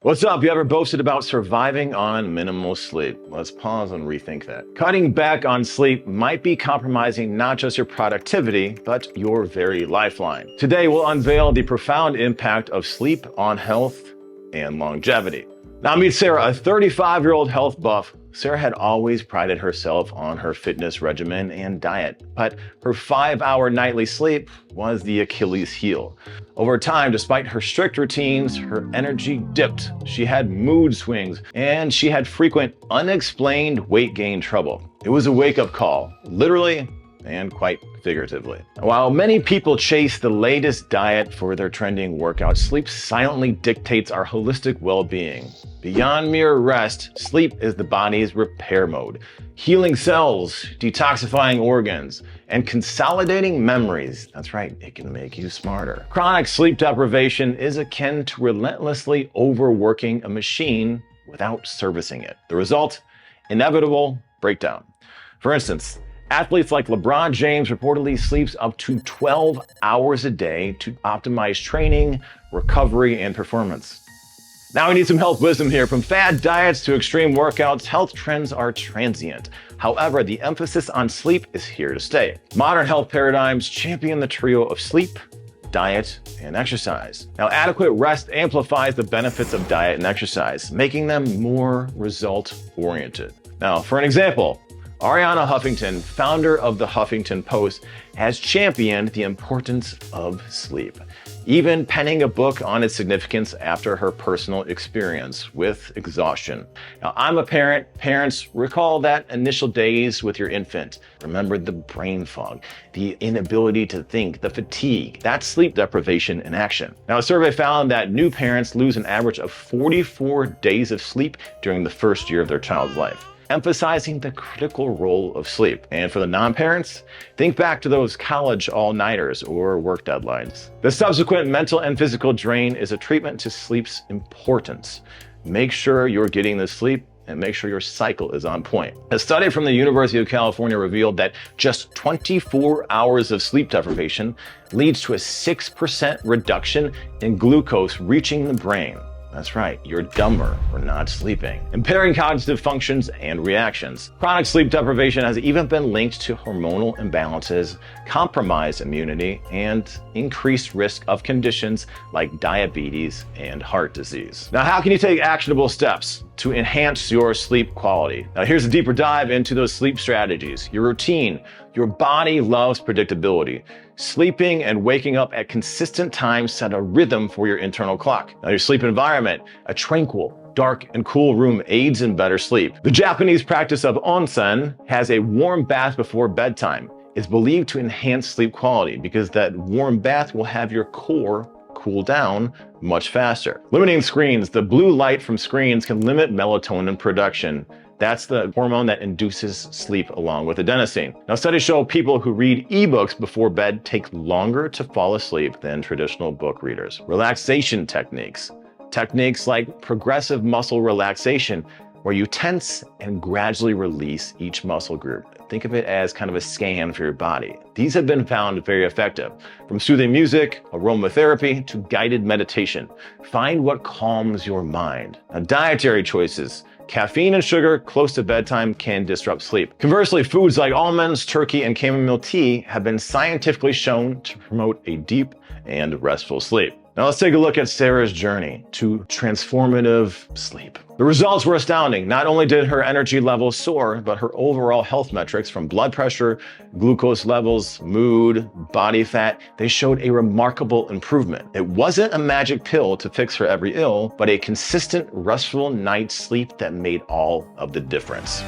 What's up? You ever boasted about surviving on minimal sleep? Let's pause and rethink that. Cutting back on sleep might be compromising not just your productivity, but your very lifeline. Today, we'll unveil the profound impact of sleep on health and longevity. Now meet Sarah, a 35-year-old health buff. Sarah had always prided herself on her fitness regimen and diet, but her 5-hour nightly sleep was the Achilles heel. Over time, despite her strict routines, her energy dipped. She had mood swings, and she had frequent unexplained weight gain trouble. It was a wake-up call, literally and quite figuratively. While many people chase the latest diet for their trending workouts, sleep silently dictates our holistic well-being. Beyond mere rest, sleep is the body's repair mode, healing cells, detoxifying organs, and consolidating memories. That's right, it can make you smarter. Chronic sleep deprivation is akin to relentlessly overworking a machine without servicing it. The result? Inevitable breakdown. For instance, athletes like LeBron James reportedly sleeps up to 12 hours a day to optimize training, recovery, and performance. Now we need some health wisdom here. From fad diets to extreme workouts, health trends are transient. However, the emphasis on sleep is here to stay. Modern health paradigms champion the trio of sleep, diet, and exercise. Now, adequate rest amplifies the benefits of diet and exercise, making them more result-oriented. Now, for an example, Arianna Huffington, founder of the Huffington Post, has championed the importance of sleep, even penning a book on its significance after her personal experience with exhaustion. Now, I'm a parent. Parents, recall that initial days with your infant. Remember the brain fog, the inability to think, the fatigue. That's sleep deprivation in action. Now, a survey found that new parents lose an average of 44 days of sleep during the first year of their child's life, emphasizing the critical role of sleep. And for the non-parents, think back to those college all-nighters or work deadlines. The subsequent mental and physical drain is a treatment to sleep's importance. Make sure you're getting the sleep and make sure your cycle is on point. A study from the University of California revealed that just 24 hours of sleep deprivation leads to a 6% reduction in glucose reaching the brain. That's right, you're dumber for not sleeping, impairing cognitive functions and reactions. Chronic sleep deprivation has even been linked to hormonal imbalances, compromised immunity, and increased risk of conditions like diabetes and heart disease. Now, how can you take actionable steps to enhance your sleep quality? Now, here's a deeper dive into those sleep strategies. Your routine. Your body loves predictability. Sleeping and waking up at consistent times set a rhythm for your internal clock. Now, your sleep environment. A tranquil, dark, and cool room aids in better sleep. The Japanese practice of onsen has a warm bath before bedtime. It's believed to enhance sleep quality because that warm bath will have your core cool down much faster. Limiting screens. The blue light from screens can limit melatonin production. That's the hormone that induces sleep along with adenosine. Now, studies show people who read ebooks before bed take longer to fall asleep than traditional book readers. Relaxation techniques. Techniques like progressive muscle relaxation, where you tense and gradually release each muscle group. Think of it as kind of a scan for your body. These have been found very effective. From soothing music, aromatherapy, to guided meditation. Find what calms your mind. Now, dietary choices. Caffeine and sugar close to bedtime can disrupt sleep. Conversely, foods like almonds, turkey, and chamomile tea have been scientifically shown to promote a deep and restful sleep. Now let's take a look at Sarah's journey to transformative sleep. The results were astounding. Not only did her energy levels soar, but her overall health metrics from blood pressure, glucose levels, mood, body fat, they showed a remarkable improvement. It wasn't a magic pill to fix her every ill, but a consistent, restful night's sleep that made all of the difference.